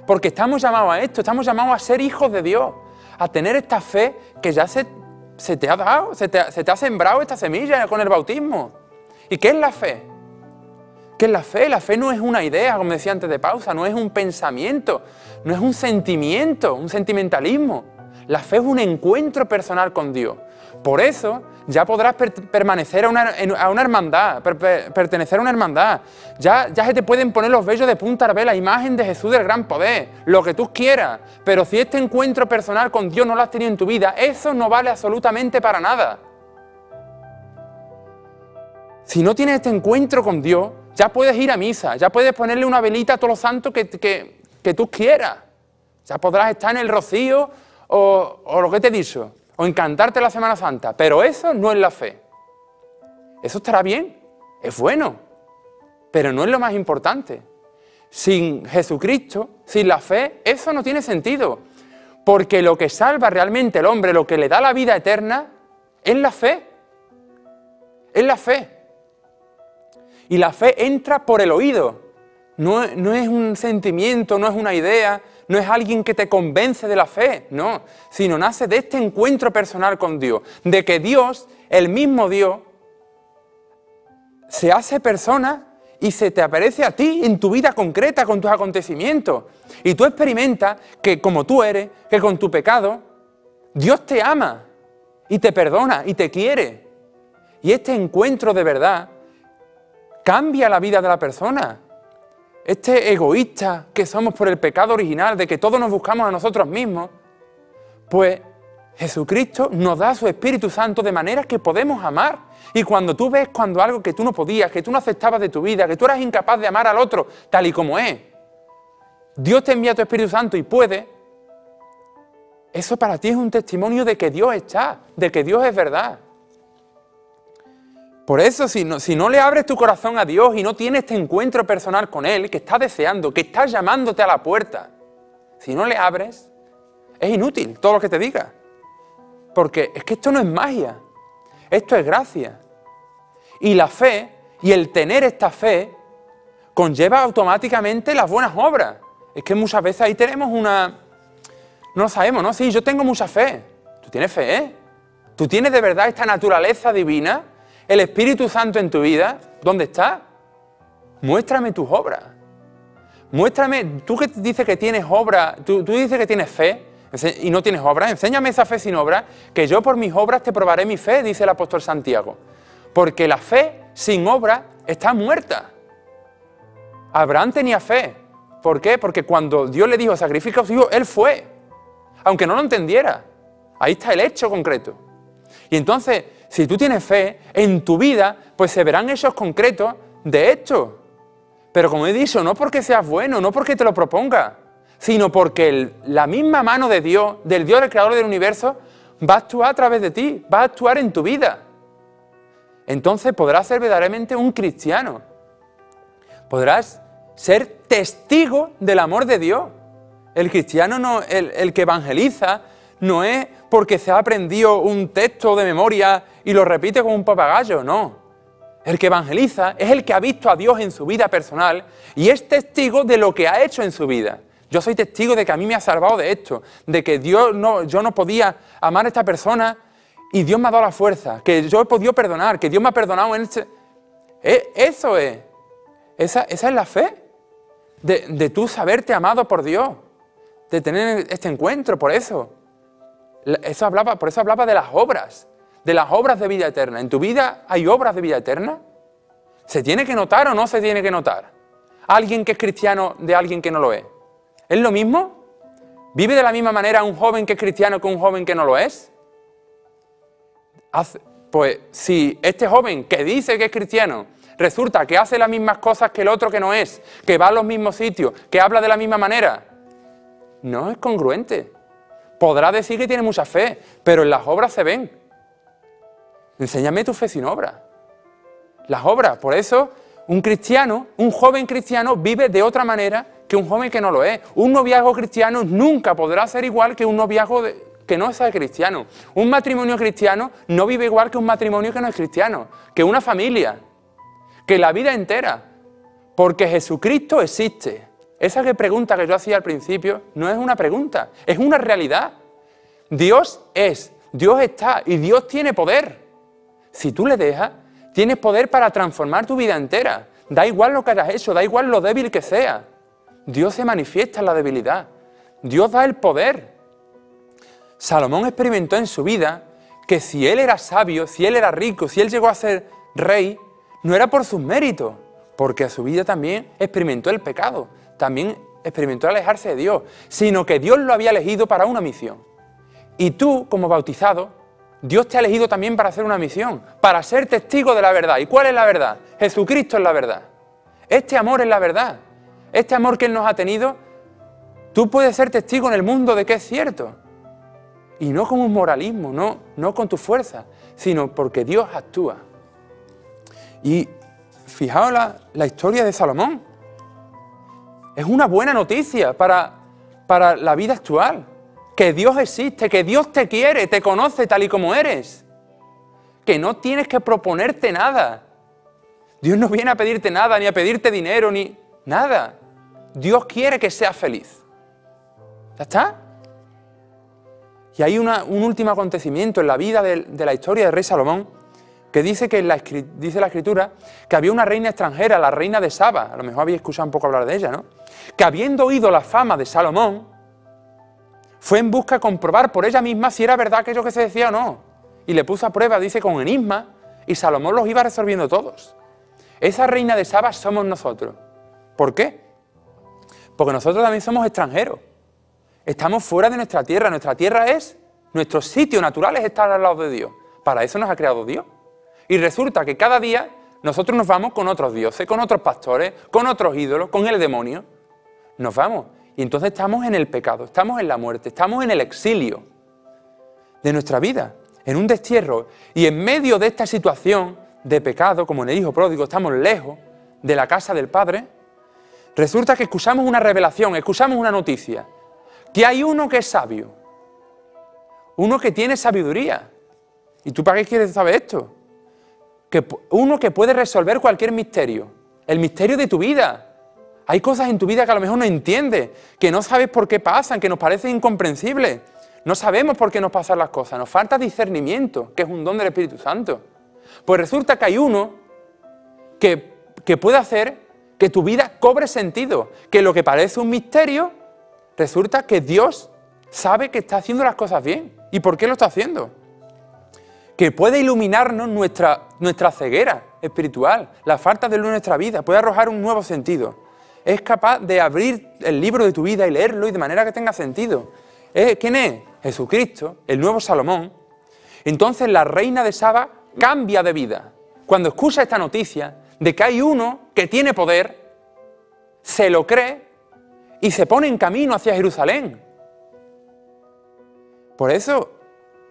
Porque estamos llamados a esto, estamos llamados a ser hijos de Dios, a tener esta fe que ya se te ha dado, se te ha sembrado esta semilla con el bautismo. ¿Y qué es la fe? ¿Qué es la fe? La fe no es una idea, como decía antes de pausa, no es un pensamiento, no es un sentimiento, un sentimentalismo. La fe es un encuentro personal con Dios. Por eso ya podrás permanecer a una hermandad, pertenecer a una hermandad. Ya se te pueden poner los vellos de punta a ver la imagen de Jesús del gran poder, lo que tú quieras. Pero si este encuentro personal con Dios no lo has tenido en tu vida, eso no vale absolutamente para nada. Si no tienes este encuentro con Dios, ya puedes ir a misa, ya puedes ponerle una velita a todos los santos que tú quieras. Ya podrás estar en el rocío o lo que te he dicho, o encantarte la Semana Santa, pero eso no es la fe. Eso estará bien, es bueno, pero no es lo más importante. Sin Jesucristo, sin la fe, eso no tiene sentido, porque lo que salva realmente al hombre, lo que le da la vida eterna, es la fe. Es la fe. Y la fe entra por el oído, no es un sentimiento, no es una idea, no es alguien que te convence de la fe, no, sino nace de este encuentro personal con Dios, de que Dios, el mismo Dios, se hace persona y se te aparece a ti en tu vida concreta, con tus acontecimientos. Y tú experimentas que como tú eres, que con tu pecado, Dios te ama y te perdona y te quiere. Y este encuentro de verdad cambia la vida de la persona. Este egoísta que somos por el pecado original, de que todos nos buscamos a nosotros mismos, pues Jesucristo nos da su Espíritu Santo de manera que podemos amar. Y cuando tú ves algo que tú no podías, que tú no aceptabas de tu vida, que tú eras incapaz de amar al otro tal y como es, Dios te envía tu Espíritu Santo y puede, eso para ti es un testimonio de que Dios está, de que Dios es verdad. Por eso, si no le abres tu corazón a Dios y no tienes este encuentro personal con Él, que estás deseando, que estás llamándote a la puerta, si no le abres, es inútil todo lo que te diga. Porque es que esto no es magia, esto es gracia. Y la fe, y el tener esta fe, conlleva automáticamente las buenas obras. Es que muchas veces ahí tenemos no lo sabemos, ¿no? Sí, yo tengo mucha fe. ¿Tú tienes fe, eh? ¿Tú tienes de verdad esta naturaleza divina? ¿El Espíritu Santo en tu vida? ¿Dónde está? Muéstrame tus obras. Muéstrame, tú que dices que tienes obras, tú dices que tienes fe y no tienes obras, enséñame esa fe sin obras, que yo por mis obras te probaré mi fe, dice el apóstol Santiago. Porque la fe sin obras está muerta. Abraham tenía fe. ¿Por qué? Porque cuando Dios le dijo, sacrifica a su hijo, él fue. Aunque no lo entendiera. Ahí está el hecho concreto. Y entonces, si tú tienes fe, en tu vida, pues se verán hechos concretos de esto. Pero como he dicho, no porque seas bueno, no porque te lo proponga, sino porque la misma mano de Dios, del Dios, el creador del universo, va a actuar a través de ti, va a actuar en tu vida. Entonces podrás ser verdaderamente un cristiano. Podrás ser testigo del amor de Dios. El cristiano, el que evangeliza, no es porque se ha aprendido un texto de memoria y lo repite como un papagayo, no. El que evangeliza es el que ha visto a Dios en su vida personal y es testigo de lo que ha hecho en su vida. Yo soy testigo de que a mí me ha salvado de esto, de que yo no podía amar a esta persona y Dios me ha dado la fuerza, que yo he podido perdonar, que Dios me ha perdonado. Eso es. Esa es la fe, de tú saberte amado por Dios, de tener este encuentro, por eso. Por eso hablaba de las obras de vida eterna. ¿En tu vida hay obras de vida eterna? ¿Se tiene que notar o no se tiene que notar? ¿Alguien que es cristiano de alguien que no lo es? ¿Es lo mismo? ¿Vive de la misma manera un joven que es cristiano que un joven que no lo es? Pues si este joven que dice que es cristiano resulta que hace las mismas cosas que el otro que no es, que va a los mismos sitios, que habla de la misma manera, no es congruente. Podrá decir que tiene mucha fe, pero en las obras se ven. Enséñame tu fe sin obras. Las obras, por eso, un joven cristiano vive de otra manera que un joven que no lo es. Un noviazgo cristiano nunca podrá ser igual que un noviazgo que no es cristiano. Un matrimonio cristiano no vive igual que un matrimonio que no es cristiano, que una familia, que la vida entera, porque Jesucristo existe. Esa pregunta que yo hacía al principio no es una pregunta, es una realidad. Dios es, Dios está y Dios tiene poder. Si tú le dejas, tienes poder para transformar tu vida entera. Da igual lo que hayas hecho, da igual lo débil que sea. Dios se manifiesta en la debilidad. Dios da el poder. Salomón experimentó en su vida que si él era sabio, si él era rico, si él llegó a ser rey, no era por sus méritos, porque a su vida también experimentó el pecado, también experimentó alejarse de Dios, sino que Dios lo había elegido para una misión. Y tú, como bautizado, Dios te ha elegido también para hacer una misión, para ser testigo de la verdad. ¿Y cuál es la verdad? Jesucristo es la verdad. Este amor es la verdad. Este amor que Él nos ha tenido, tú puedes ser testigo en el mundo de que es cierto. Y no con un moralismo, no con tu fuerza, sino porque Dios actúa. Y fijaos la historia de Salomón. Es una buena noticia para la vida actual. Que Dios existe, que Dios te quiere, te conoce tal y como eres. Que no tienes que proponerte nada. Dios no viene a pedirte nada, ni a pedirte dinero, ni nada. Dios quiere que seas feliz. ¿Ya está? Y hay un último acontecimiento en la vida de la historia del rey Salomón, que dice dice la Escritura que había una reina extranjera, la reina de Saba, a lo mejor habéis escuchado un poco hablar de ella, ¿no? Que habiendo oído la fama de Salomón, fue en busca de comprobar por ella misma si era verdad aquello que se decía o no. Y le puso a prueba, dice, con enigmas, y Salomón los iba resolviendo todos. Esa reina de Saba somos nosotros. ¿Por qué? Porque nosotros también somos extranjeros. Estamos fuera de nuestra tierra. Nuestra tierra es, nuestro sitio natural es estar al lado de Dios. Para eso nos ha creado Dios. Y resulta que cada día nosotros nos vamos con otros dioses, con otros pastores, con otros ídolos, con el demonio. Nos vamos. Y entonces estamos en el pecado, estamos en la muerte, estamos en el exilio de nuestra vida, en un destierro. Y en medio de esta situación de pecado, como en el hijo pródigo, estamos lejos de la casa del Padre, resulta que escuchamos una revelación, escuchamos una noticia, que hay uno que es sabio, uno que tiene sabiduría. ¿Y tú para qué quieres saber esto? Que uno que puede resolver cualquier misterio, el misterio de tu vida. Hay cosas en tu vida que a lo mejor no entiendes, que no sabes por qué pasan, que nos parecen incomprensibles. No sabemos por qué nos pasan las cosas, nos falta discernimiento, que es un don del Espíritu Santo. Pues resulta que hay uno que puede hacer que tu vida cobre sentido, que lo que parece un misterio, resulta que Dios sabe que está haciendo las cosas bien. ¿Y por qué lo está haciendo? Que puede iluminarnos nuestra ceguera espiritual, la falta de luz en nuestra vida, puede arrojar un nuevo sentido. Es capaz de abrir el libro de tu vida y leerlo y de manera que tenga sentido. ¿Quién es? Jesucristo, el nuevo Salomón. Entonces la reina de Saba cambia de vida. Cuando escucha esta noticia de que hay uno que tiene poder, se lo cree y se pone en camino hacia Jerusalén. Por eso,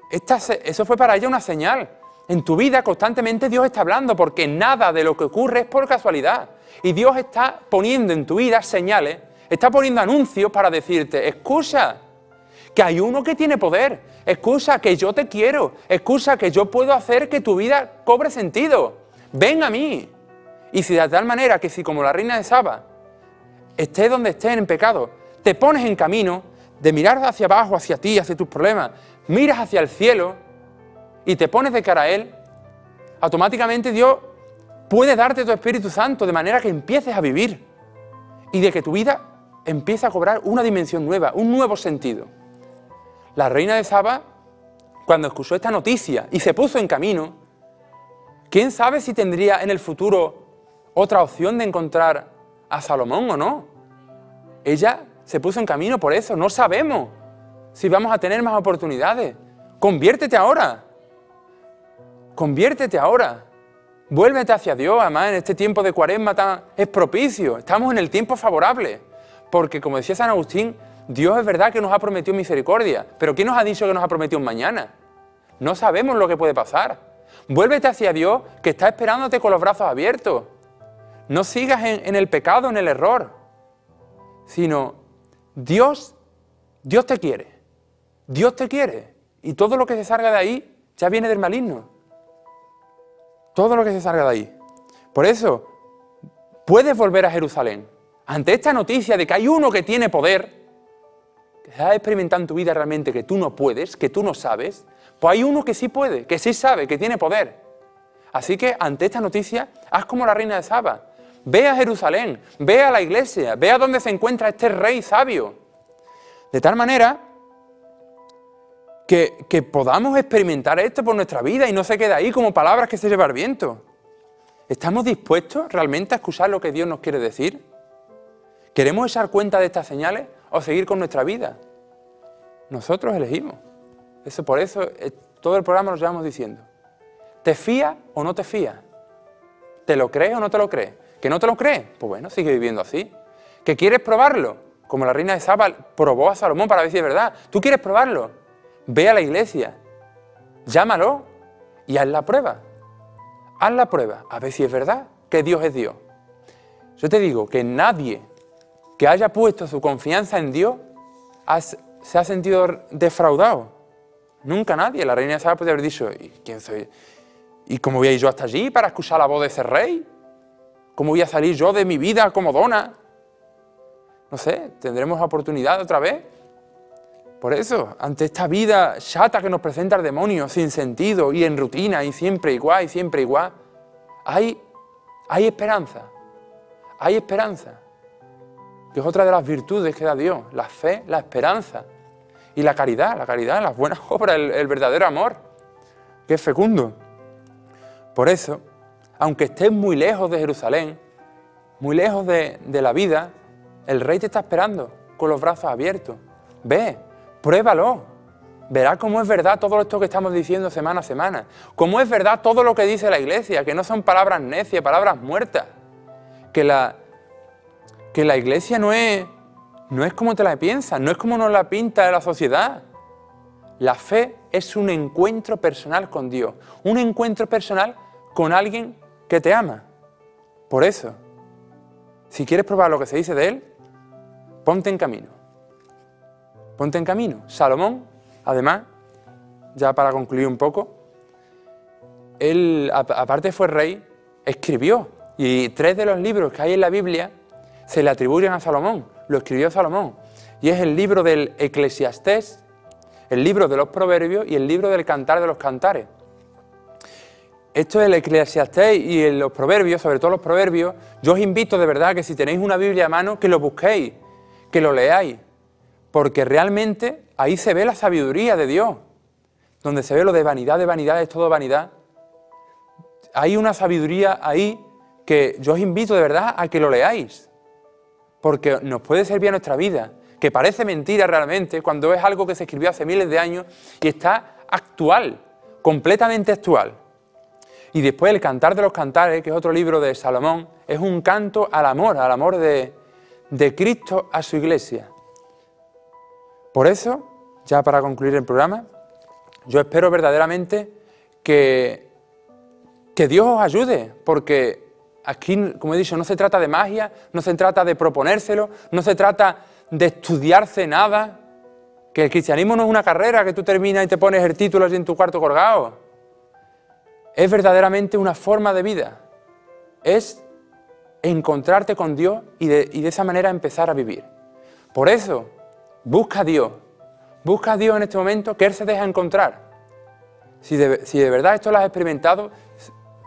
eso fue para ella una señal. En tu vida constantemente Dios está hablando, porque nada de lo que ocurre es por casualidad. Y Dios está poniendo en tu vida señales, está poniendo anuncios para decirte, escucha, que hay uno que tiene poder, escucha, que yo te quiero, escucha, que yo puedo hacer que tu vida cobre sentido, ven a mí. Y si de tal manera que si como la reina de Saba, estés donde estés en pecado, te pones en camino de mirar hacia abajo, hacia ti, hacia tus problemas, miras hacia el cielo y te pones de cara a Él, automáticamente Dios puede darte tu Espíritu Santo de manera que empieces a vivir y de que tu vida empiece a cobrar una dimensión nueva, un nuevo sentido. La reina de Saba, cuando escuchó esta noticia y se puso en camino, ¿quién sabe si tendría en el futuro otra opción de encontrar a Salomón o no? Ella se puso en camino por eso, no sabemos si vamos a tener más oportunidades. Conviértete ahora. Conviértete ahora. Vuélvete hacia Dios. Además, en este tiempo de Cuaresma es propicio. Estamos en el tiempo favorable. Porque, como decía San Agustín, Dios es verdad que nos ha prometido misericordia. Pero ¿quién nos ha dicho que nos ha prometido un mañana? No sabemos lo que puede pasar. Vuélvete hacia Dios, que está esperándote con los brazos abiertos. No sigas en el pecado, en el error. Sino, Dios te quiere. Dios te quiere. Y todo lo que se salga de ahí ya viene del maligno. Todo lo que se salga de ahí. Por eso, puedes volver a Jerusalén. Ante esta noticia de que hay uno que tiene poder, que has experimentado en tu vida realmente que tú no puedes, que tú no sabes, pues hay uno que sí puede, que sí sabe, que tiene poder. Así que ante esta noticia, haz como la reina de Saba. Ve a Jerusalén, ve a la iglesia, ve a dónde se encuentra este rey sabio. De tal manera que podamos experimentar esto por nuestra vida y no se quede ahí como palabras que se lleva el viento. ¿Estamos dispuestos realmente a escuchar lo que Dios nos quiere decir? ¿Queremos echar cuenta de estas señales o seguir con nuestra vida? Nosotros elegimos. Por eso todo el programa lo llevamos diciendo. ¿Te fías o no te fías? ¿Te lo crees o no te lo crees? ¿Que no te lo crees? Pues bueno, sigue viviendo así. ¿Que quieres probarlo? Como la reina de Saba probó a Salomón para ver si es verdad. ¿Tú quieres probarlo? Ve a la iglesia, llámalo y haz la prueba. Haz la prueba, a ver si es verdad que Dios es Dios. Yo te digo que nadie que haya puesto su confianza en Dios se ha sentido defraudado. Nunca nadie. La reina de Saba puede haber dicho, ¿y quién soy? ¿Y cómo voy a ir yo hasta allí para escuchar la voz de ese rey? ¿Cómo voy a salir yo de mi vida como dona? No sé, ¿tendremos oportunidad otra vez? Por eso, ante esta vida chata que nos presenta el demonio, sin sentido y en rutina y siempre igual, hay esperanza. Hay esperanza. Que es otra de las virtudes que da Dios, la fe, la esperanza y la caridad, las buenas obras, el verdadero amor, que es fecundo. Por eso, aunque estés muy lejos de Jerusalén, muy lejos de la vida, el Rey te está esperando con los brazos abiertos. Ve, pruébalo. Verás cómo es verdad todo esto que estamos diciendo semana a semana. Cómo es verdad todo lo que dice la Iglesia, que no son palabras necias, palabras muertas. Que la Iglesia no es como te la piensas, no es como nos la pinta la sociedad. La fe es un encuentro personal con Dios, un encuentro personal con alguien que te ama. Por eso, si quieres probar lo que se dice de Él, ponte en camino. Ponte en camino. Salomón, además, ya para concluir un poco, él, aparte fue rey, escribió. Y 3 de los libros que hay en la Biblia se le atribuyen a Salomón. Lo escribió Salomón. Y es el libro del Eclesiastés, el libro de los Proverbios y el libro del Cantar de los Cantares. Esto del Eclesiastés y los Proverbios, sobre todo los Proverbios, yo os invito de verdad que si tenéis una Biblia a mano, que lo busquéis, que lo leáis. Porque realmente ahí se ve la sabiduría de Dios. Donde se ve lo de vanidad es todo vanidad. Hay una sabiduría ahí que yo os invito de verdad a que lo leáis. Porque nos puede servir a nuestra vida. Que parece mentira realmente cuando es algo que se escribió hace miles de años y está actual, completamente actual. Y después el Cantar de los Cantares, que es otro libro de Salomón, es un canto al amor de Cristo a su iglesia. Por eso, ya para concluir el programa, yo espero verdaderamente que Dios os ayude, porque aquí, como he dicho, no se trata de magia, no se trata de proponérselo, no se trata de estudiarse nada, que el cristianismo no es una carrera que tú terminas y te pones el título allí en tu cuarto colgado. Es verdaderamente una forma de vida, es encontrarte con Dios y de esa manera empezar a vivir. Por eso, busca a Dios en este momento, que Él se deja encontrar. Si de verdad esto lo has experimentado,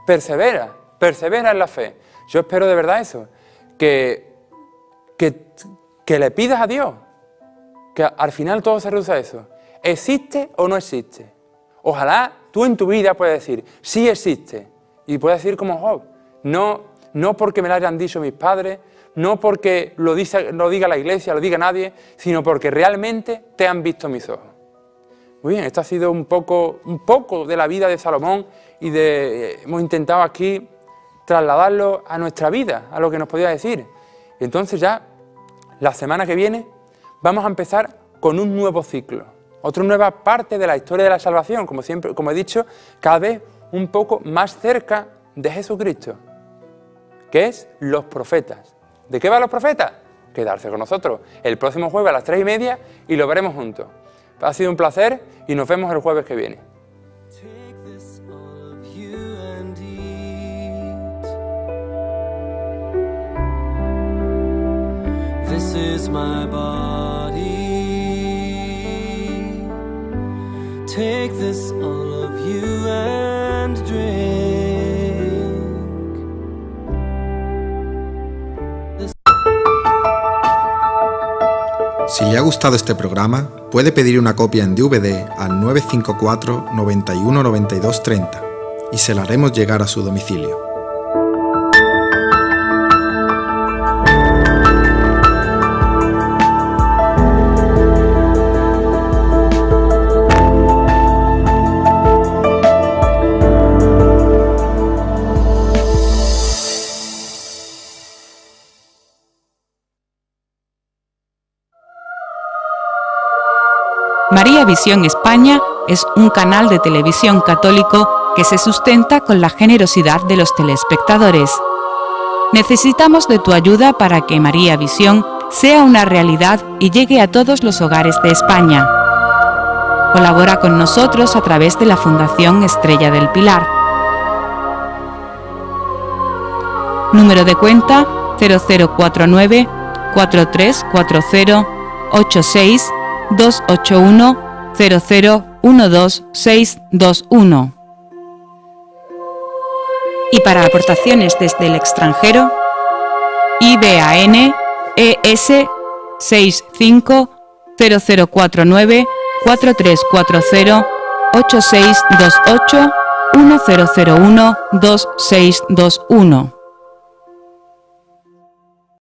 persevera en la fe. Yo espero de verdad eso, que le pidas a Dios, que al final todo se reduce a eso. ¿Existe o no existe? Ojalá tú en tu vida puedas decir, sí existe, y puedas decir como Job, no porque me lo hayan dicho mis padres, no porque lo diga la iglesia, lo diga nadie, sino porque realmente te han visto mis ojos. Muy bien, esto ha sido un poco de la vida de Salomón y hemos intentado aquí trasladarlo a nuestra vida, a lo que nos podía decir. Y entonces ya, la semana que viene, vamos a empezar con un nuevo ciclo, otra nueva parte de la historia de la salvación, como he dicho, cada vez un poco más cerca de Jesucristo, que es los profetas. ¿De qué van los profetas? Quedarse con nosotros el próximo jueves a las 3:30 y lo veremos juntos. Ha sido un placer y nos vemos el jueves que viene. This is my body. Take this, all of you, and drink. Si le ha gustado este programa, puede pedir una copia en DVD al 954 91 92 30 y se la haremos llegar a su domicilio. María Visión España es un canal de televisión católico que se sustenta con la generosidad de los telespectadores. Necesitamos de tu ayuda para que María Visión sea una realidad y llegue a todos los hogares de España. Colabora con nosotros a través de la Fundación Estrella del Pilar. Número de cuenta 0049 4340 86 281 0012621. Y para aportaciones desde el extranjero, IBAN ES 65 0049 4340 8628 1001 2621.